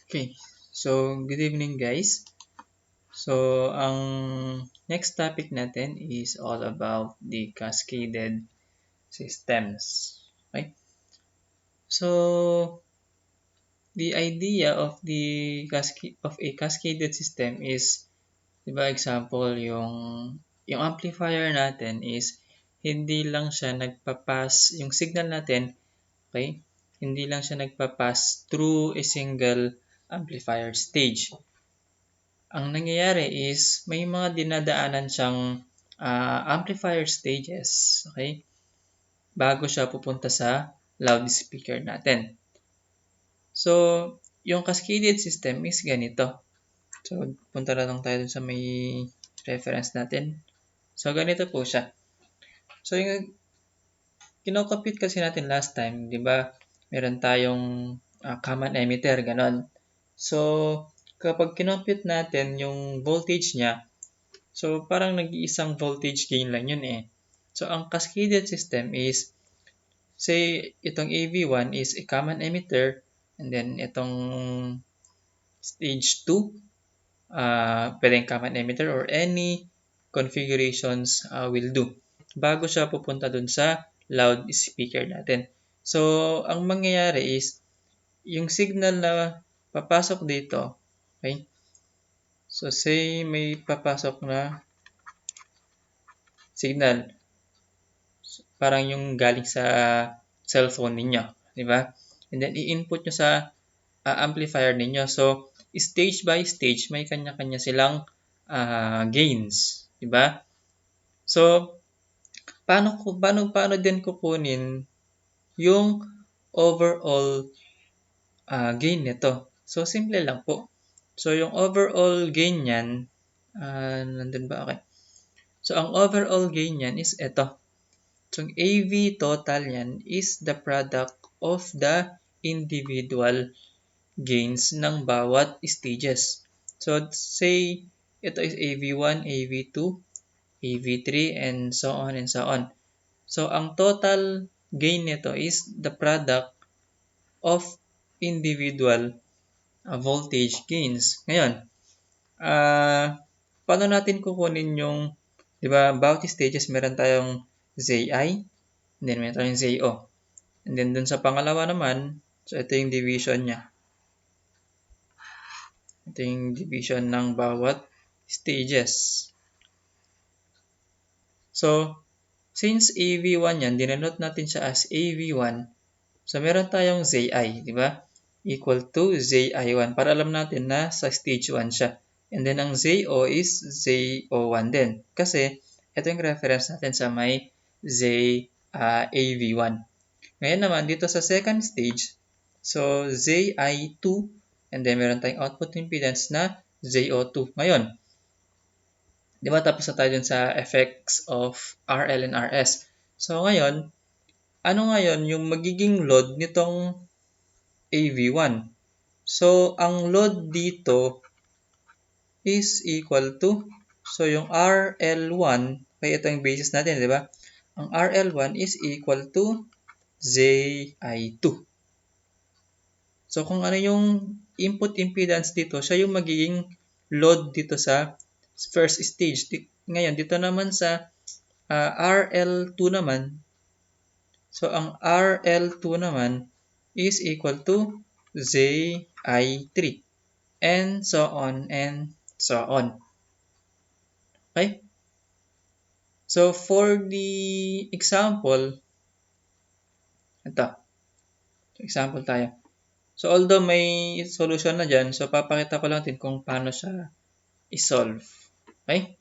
Okay, so good evening guys. So ang next topic natin is all about the cascaded systems. Okay? So the idea of a cascaded system is, 'di ba, example yung amplifier natin is hindi lang siya nagpapass yung signal natin, okay? Hindi lang siya nagpapass through a single amplifier stage. Ang nangyayari is may mga dinadaanan siyang amplifier stages, okay? Bago siya pupunta sa loudspeaker natin. So, yung cascaded system is ganito. So, punta na lang tayo dun sa may reference natin. So, ganito po siya. So, yung kinokopit kasi natin last time, di ba? Meron tayong common emitter, ganon. So, kapag kinompute natin yung voltage niya, so, parang nag-iisang voltage gain lang yun eh. So, ang cascaded system is, say, itong AV1 is a common emitter, and then itong stage 2, pwedeng common emitter or any configurations will do. Bago siya pupunta dun sa loudspeaker natin. So, ang mangyayari is, yung signal na papasok dito, okay? So, say may papasok na signal. Parang yung galing sa cellphone ninyo, di ba? And then i-input nyo sa amplifier ninyo. So, stage by stage may kanya-kanya silang gains, di ba? So, paano din kukunin yung overall gain nito? So, simple lang po. So, yung overall gain niyan, nandun ba? Okay. So, ang overall gain niyan is ito. So, ang AV total yan is the product of the individual gains ng bawat stages. So, say, ito is AV1, AV2, AV3, and so on and so on. So, ang total gain nito is the product of individual voltage gains. Ngayon, paano natin kukunin yung, di ba, bawat stages meron tayong ZI, and then meron tayong ZO. And then dun sa pangalawa naman, so ito yung division niya. Ito yung division ng bawat stages. So, since AV1 yan, dinanot natin siya as AV1. So, meron tayong ZI, di ba? Equal to ZI1 para alam natin na sa stage 1 siya. And then, ang ZO is ZO1 din. Kasi, ito yung reference natin sa may AV1. Ngayon naman, dito sa second stage, so ZI2, and then meron tayong output impedance na ZO2. Ngayon, di ba tapos na tayo dun sa effects of RL and RS. So ngayon, ano ngayon yung magiging load nitong AV1? So, ang load dito is equal to, so yung RL1, kaya ito yung basis natin, di ba? Ang RL1 is equal to ZI2. So, kung ano yung input impedance dito, siya yung magiging load dito sa first stage. Ngayon, dito naman sa RL2 naman, so ang RL2 naman is equal to ZI3 and so on and so on. Okay? So, for the example, ito. Example tayo. So, although may solution na dyan, so papakita ko lang din kung paano siya i-solve. Okay?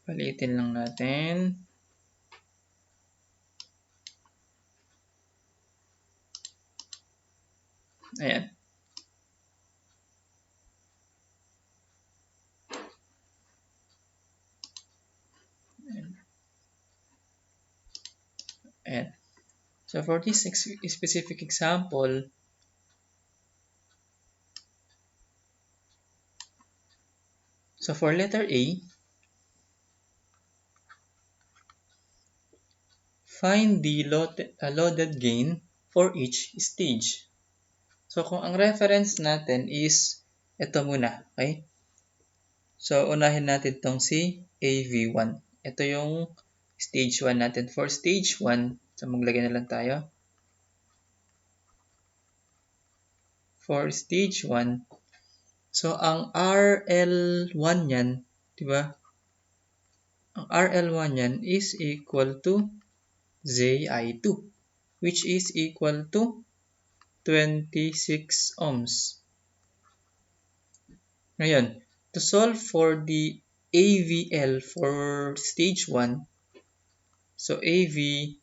Palitin lang natin. Ayan. Ayan. So, for this specific example, so for letter A, find the loaded gain for each stage. So, kung ang reference natin is ito muna, okay? So, unahin natin tong si AV1. Ito yung stage 1 natin. For stage 1, so maglagay na lang tayo. For stage 1, so ang RL1 yan, di ba? Ang RL1 yan is equal to ZI2, which is equal to 26 ohms. Ngayon, to solve for the AVL for stage 1, so AVL,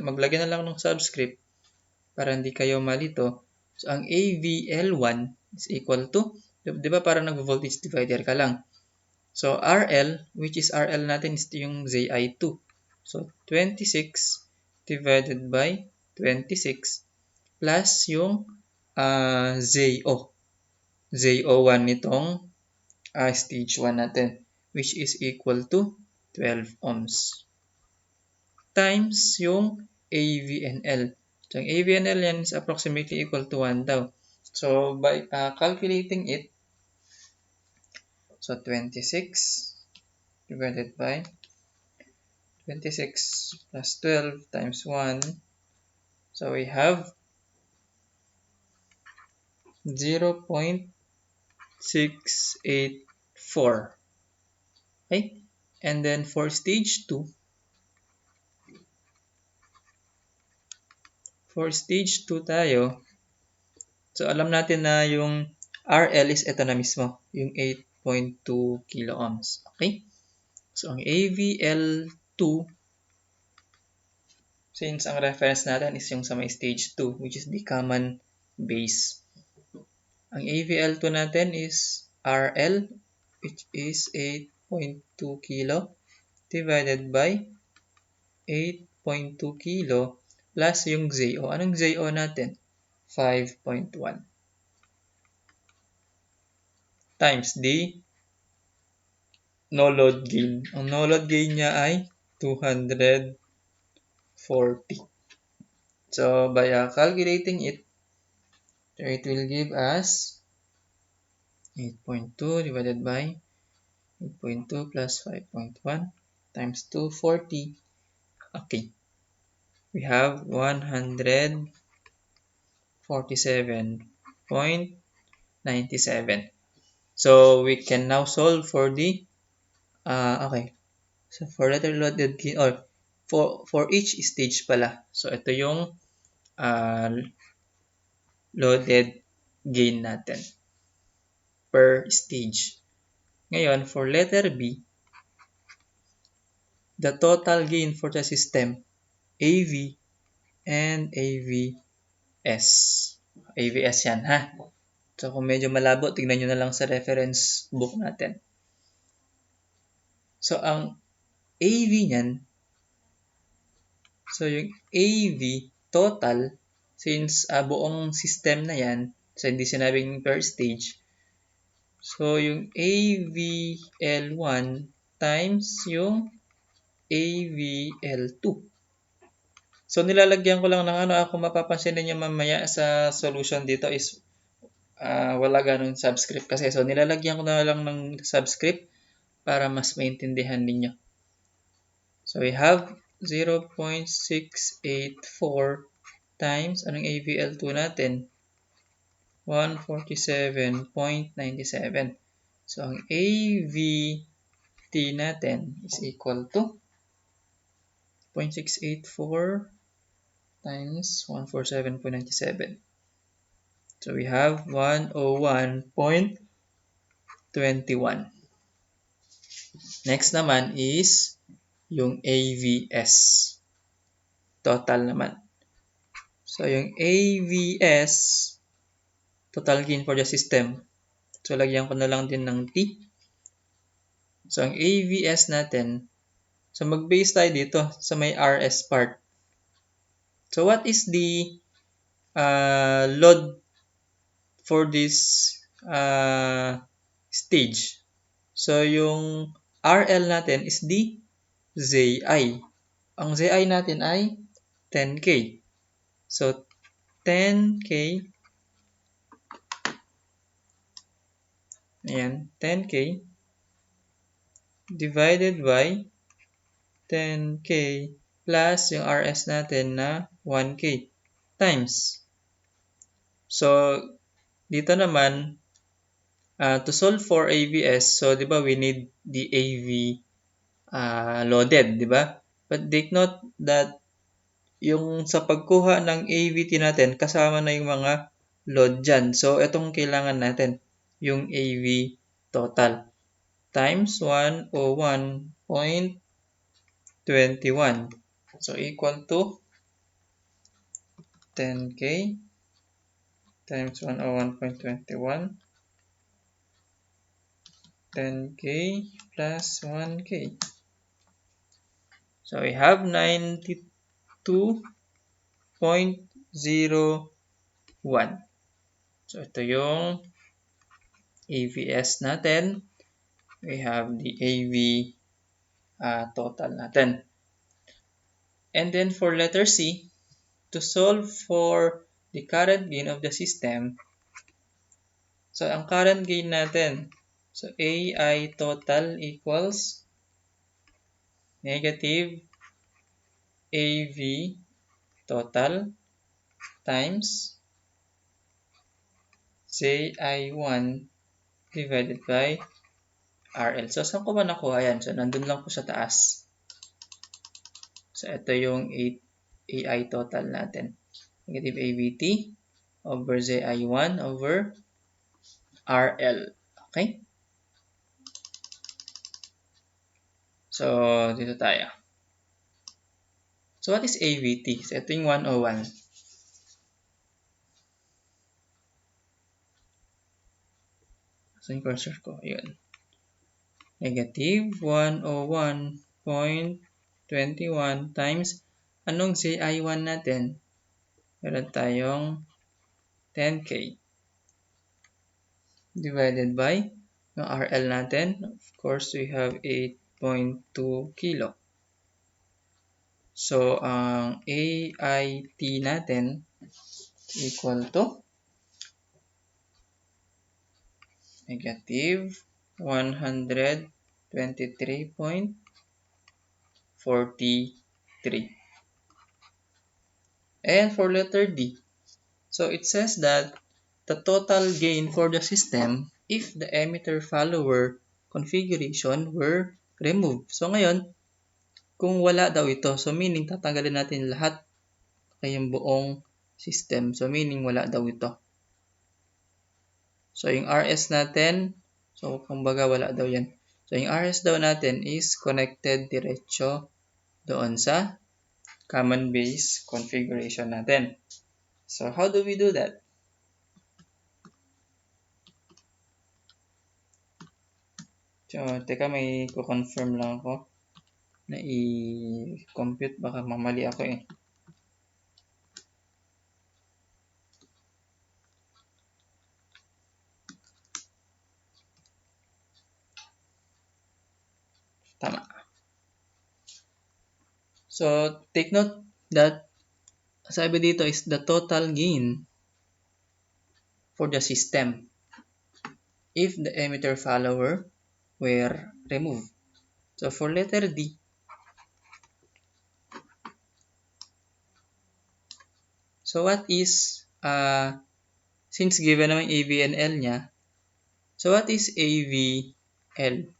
maglagay na lang ng subscript para hindi kayo malito. So, ang AVL1 is equal to, di ba parang nag-voltage divider ka lang. So, RL, which is RL natin is yung ZI2. So, 26 divided by 26 plus yung ZO. ZO1 nitong stage 1 natin, which is equal to 12 ohms. Times yung AVNL. So, ang AVNL yan is approximately equal to 1 daw. So, by calculating it, so 26 divided by 26 plus 12 times 1. So, we have 0.684. Okay? And then for stage 2, tayo, so alam natin na yung RL is ito na mismo, yung 8.2 kilo ohms. Okay? So, ang AVL2, since ang reference natin is yung sa may stage 2, which is the common base. Ang AVL2 natin is RL, which is 8.2 kilo divided by 8.2 kilo plus yung ZO. Anong ZO natin? 5.1 times the no load gain. Ang no load gain niya ay 240. So, by calculating it, it will give us 8.2 divided by 8.2 plus 5.1 times 240. Okay. We have 147.97. So, we can now solve for the, okay. So, for letter loaded gain, or for each stage pala. So, ito yung loaded gain natin per stage. Ngayon, for letter B, the total gain for the system, AV and AVS. AVS yan, ha? So, kung medyo malabo, tignan nyo na lang sa reference book natin. So, ang AV niyan, so yung AV total, since buong system na yan, so hindi sinabing per stage, so yung AVL1 times yung AVL2. So, nilalagyan ko lang ng kung mapapansin ninyo mamaya sa solution dito is wala ganun subscript kasi. So, nilalagyan ko na lang ng subscript para mas maintindihan ninyo. So, we have 0.684 times, anong AVL2 natin? 147.97. So, ang AVT natin is equal to 0.684 times 147.97. So, we have 101.21. Next naman is yung AVS. Total naman. So, yung AVS, total gain for the system. So, lagyan ko na lang din ng T. So, ang AVS natin, so mag-base tayo dito sa may RS part. So, what is the load for this stage? So, yung RL natin is the ZI. Ang ZI natin ay 10K. So 10K, ayan, 10K divided by 10K plus yung RS natin na 1K times. So, dito naman, to solve for AVS, so di ba we need the AV loaded, di ba? But take note that yung sa pagkuha ng AVT natin, kasama na yung mga load dyan. So, itong kailangan natin, yung AV total times 101.21. So, equal to 10K times 101.21, 10K plus 1K. So, we have 92.01. So, ito yung AVS natin. We have the AV total natin. And then for letter C, to solve for the current gain of the system, so ang current gain natin, so AI total equals negative AV total times JI1 divided by RL. So, saan ko ba nakuha yan? So, nandun lang po sa taas. So, ito yung AI total natin. Negative AVT over JI1 over RL. Okay? So, dito tayo. So, what is AVT? So, ito yung 101. So, yung cursor ko. Yun. Negative 101.21 times anong JI1 natin? Meron tayong 10K divided by yung RL natin. Of course, we have 8.2 kilo. So, ang AIT natin equal to negative 123.43. And for letter D, so it says that the total gain for the system if the emitter follower configuration were removed. So ngayon, kung wala daw ito, so meaning tatanggalin natin lahat kayong buong system. So meaning wala daw ito. So yung RS natin, so kumbaga wala daw yan. So yung RS daw natin is connected diretso doon sa common base configuration natin. So how do we do that? So, teka, may ko-confirm lang ako na i-compute. Baka mamali ako eh. Tama. So, take note that sabi dito is the total gain for the system if the emitter follower were removed. So, for letter D, so what is, since given naman AV and L niya, so what is AVL?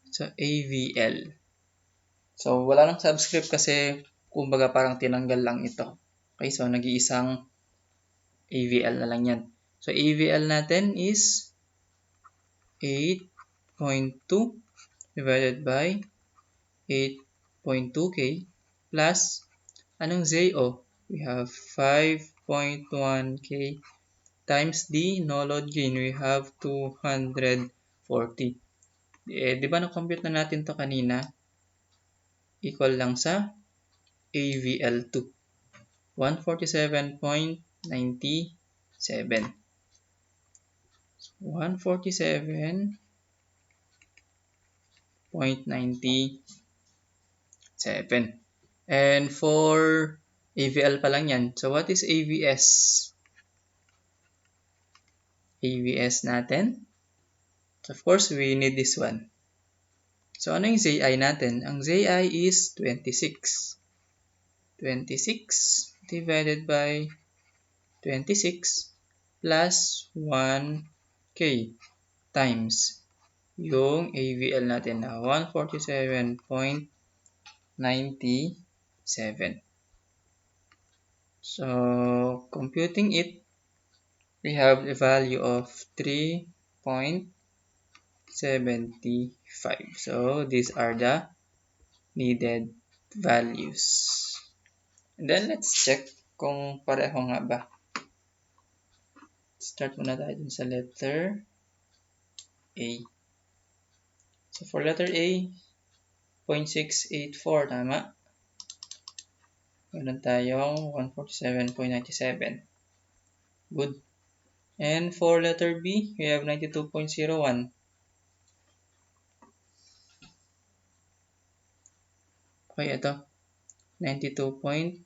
So, AVL. So, wala nang subscript kasi kumbaga parang tinanggal lang ito. Okay, so nag-iisang AVL na lang yan. So, AVL natin is 8.2 divided by 8.2K plus, anong ZO? We have 5.1K times the no load gain. We have 240. Di ba na-compute na natin to kanina? Equal lang sa AVL2. 147.97. 147.97. And for AVL pa lang yan. So what is AVS? AVS natin. So of course, we need this one. So ano yung ZI natin? Ang ZI is 26. 26 divided by 26 plus 1K times yung AVL natin na 147.97. So, computing it, we have a value of 3.75. So, these are the needed values. And then, let's check kung pareho nga ba. Start muna tayo dun sa letter A. So, for letter A, 0.684, tama? Meron tayong 147.97. Good. And for letter B, we have 92.01. Okay, ito. 92.01.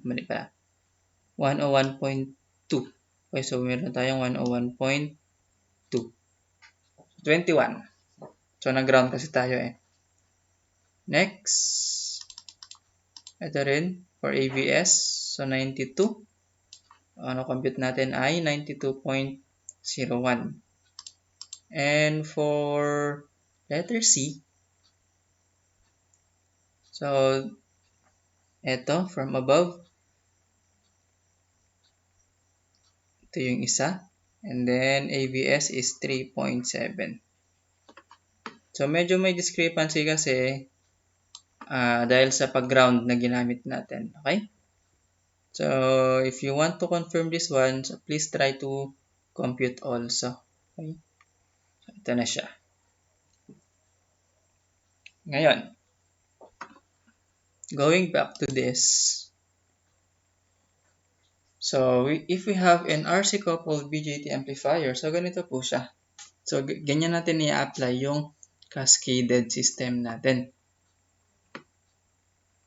Mali pala. 101.2. Okay, so meron tayong 101.2. 21. So, nag-ground kasi tayo eh. Next. Ito rin, for AVS. So, 92. Ano compute natin ay 92.01. And for letter C, so, eto, from above, ito yung isa. And then, AVS is 3.7. So, medyo may discrepancy kasi dahil sa pag-ground na ginamit natin. Okay? So, if you want to confirm this one, so please try to compute also. Okay? So, ito na siya. Ngayon, going back to this. So, if we have an RC coupled BJT amplifier, so ganito po siya. So, ganyan natin i-apply yung cascaded system natin.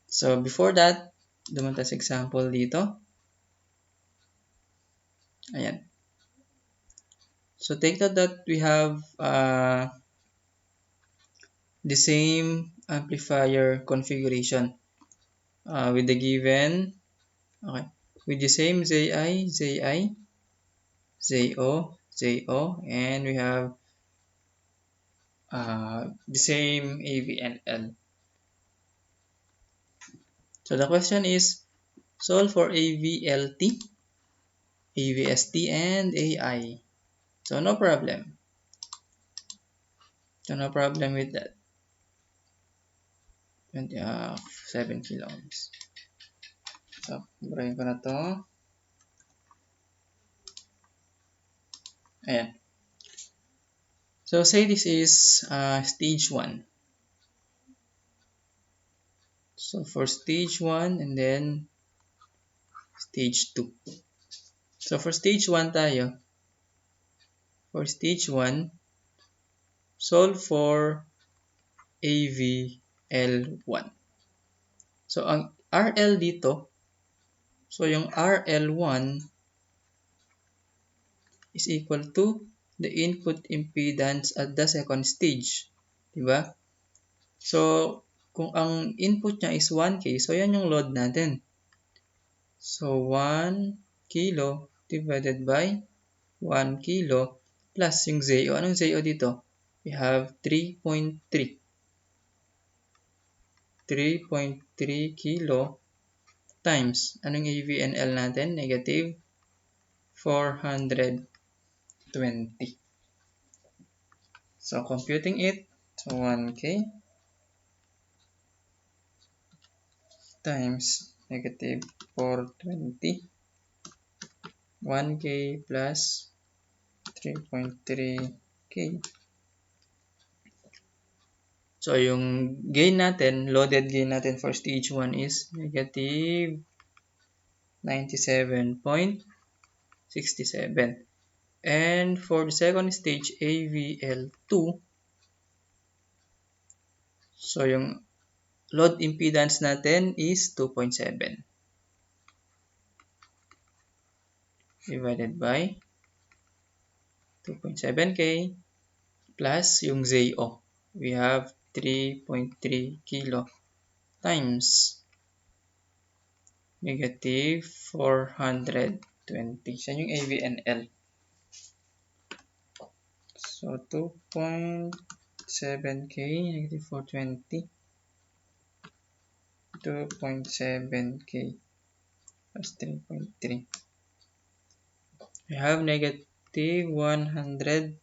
So, before that, dumunta sa example dito. Ayan. So, take note that we have the same amplifier configuration with the given, okay, with the same ZI, ZO, and we have the same AVNL. So the question is, solve for AVLT, AVST, and AI. So no problem. So no problem with that. 7 kilo ohms. So, burahin ko na to. Ayan. So, say this is stage 1. So, for stage 1 and then stage 2. So, for stage 1 tayo. For stage 1, solve for AVL1. So, ang RL dito, so yung RL1 is equal to the input impedance at the second stage. Diba? So, kung ang input niya is 1K, so yan yung load natin. So, 1 kilo divided by 1 kilo plus yung ZO. Anong ZO dito? We have 3.3. 3.3 kilo times, anong AVNL natin? Negative 420. So, computing it, so 1K times negative 420, 1K plus 3.3K. So, yung gain natin, loaded gain natin for stage 1 is negative 97.67. And for the second stage, AVL2, so yung load impedance natin is 2.7 divided by 2.7K plus yung ZO. We have 3.3 kilo times negative 420. Yan yung AVNL. So, 2.7K negative 420. 2.7K plus 3.3. We have negative 189.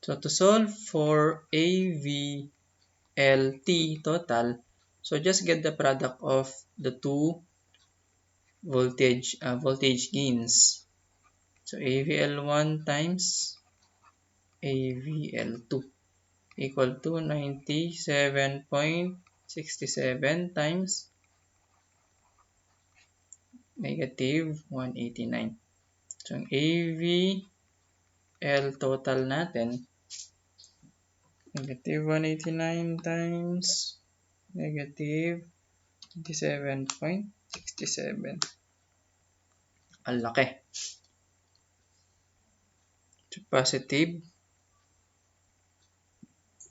So, to solve for AVLT total, so just get the product of the two voltage gains. So, AVL1 times AVL2 equal to 97.67 times negative 189. So, ang AVL total natin, negative 189 times negative 27.67. Ang laki. So, positive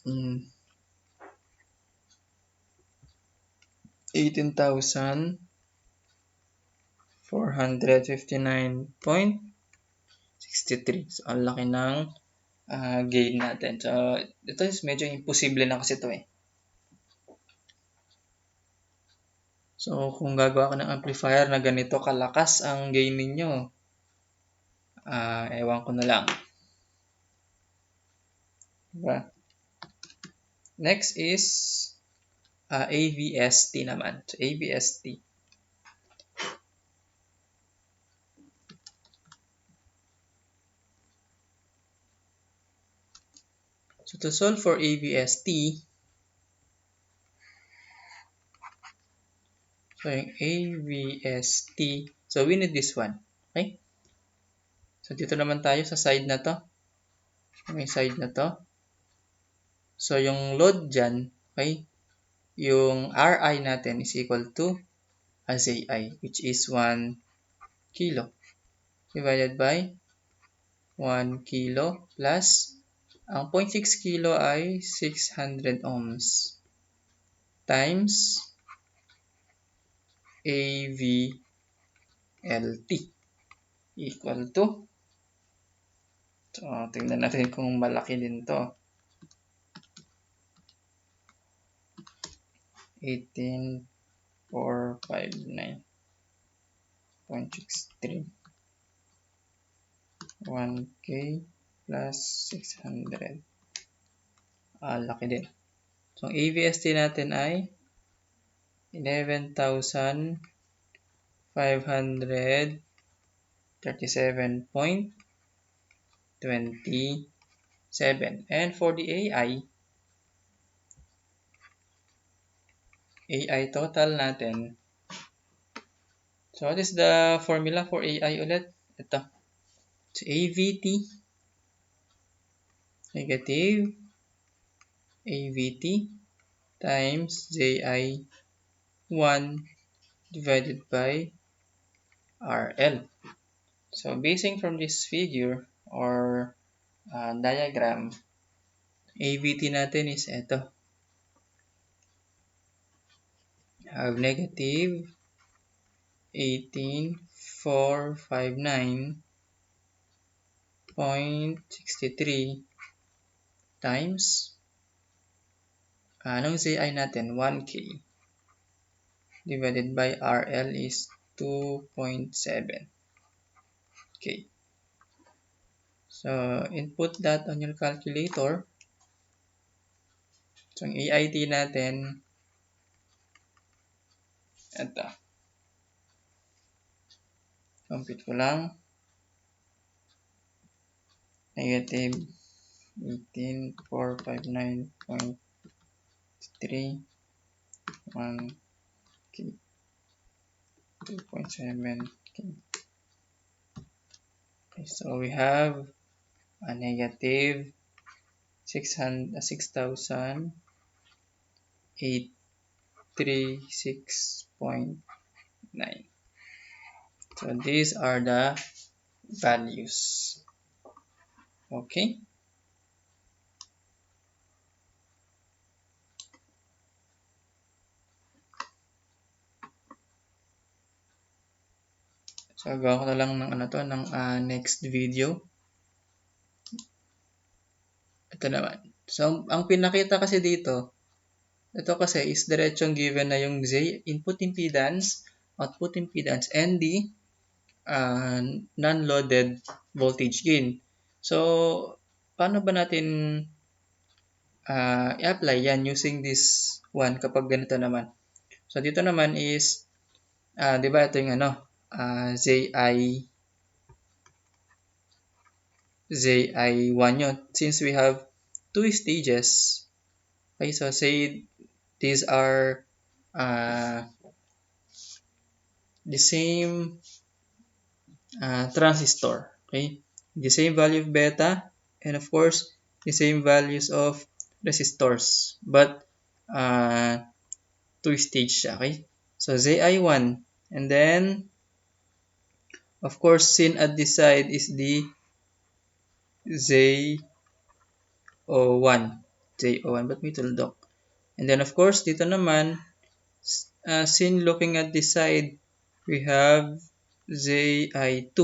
18,459.63. So, ang laki ng gain natin. So, ito is medyo imposible na kasi ito eh. So, kung gagawa ka ng amplifier na ganito kalakas ang gain ninyo, ewan ko na lang. Diba? Next is AVST naman. So, AVST. So, to solve for AVST, so yung AVST, so we need this one. Okay? So, dito naman tayo sa side na to. May side na to. So, yung load dyan, okay, yung Ri natin is equal to ZI, which is 1 kilo divided by 1 kilo plus ang 0.6 kilo ay 600 ohms times AVLT equal to, so tingnan natin kung malaki din to, 18,459.63 1K plus 600. Laki din. So, ang AVST natin ay 11,537.27. And for the AI total natin, so what is the formula for AI ulit? Ito. So, AVT negative AVT times JI1 divided by RL. So, basing from this figure or diagram, AVT natin is ito. Have negative 18,459.63 times anong ZI natin? 1K divided by RL is 2.7. Okay. So, input that on your calculator. So, ang AIT natin, ito. Compute ko lang. Negative 18,459.3 1K 2.7K so we have a negative 6,836.9. So these are the values. Okay. So gawa ko na lang ng next video. Ito naman. So ang pinakita kasi dito, ito kasi is diretsong given na yung Z input impedance, output impedance, and the non-loaded voltage gain. So paano ba natin i-apply yan using this one kapag ganito naman? So dito naman is, di ba ito yung ZI1 yun. Since we have two stages, okay, so say these are the same transistor, okay? The same value of beta, and of course, the same values of resistors, but two-stage siya, okay? So, ZI1, and then, of course, seen at this side is the ZO1. ZO1, ba't may tuldok? And then, of course, dito naman, seen looking at this side, we have ZI2,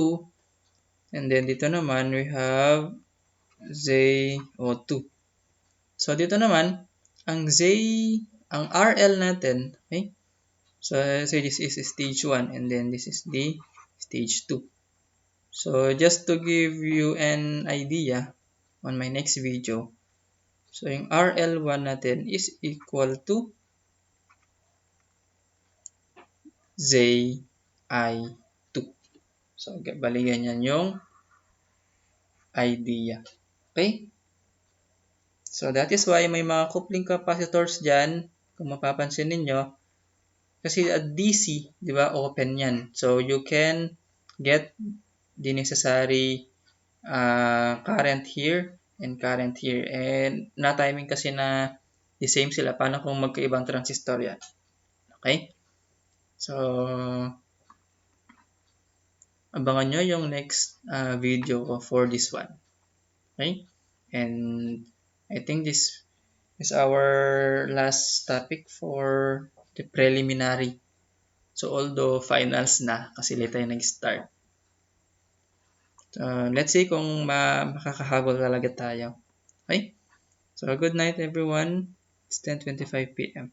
and then dito naman, we have ZO2. So, dito naman, ang RL natin, okay? So, say this is stage 1 and then this is the stage 2. So, just to give you an idea on my next video, so yung RL1 natin is equal to ZI2. So, bali ganyan yung idea. Okay? So, that is why may mga coupling capacitors dyan, kung mapapansin ninyo, kasi at DC, di ba, open yan. So, you can get the necessary current here and current here. And na-timing kasi na the same sila. Paano kung magkaibang transistor yan? Okay? So, abangan nyo yung next video for this one. Okay? And I think this is our last topic for the preliminary. So, although finals na, kasi late tayo nag-start. Let's see kung makakahabol talaga tayo. Okay? So, good night everyone. It's 10:25 p.m.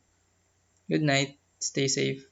Good night. Stay safe.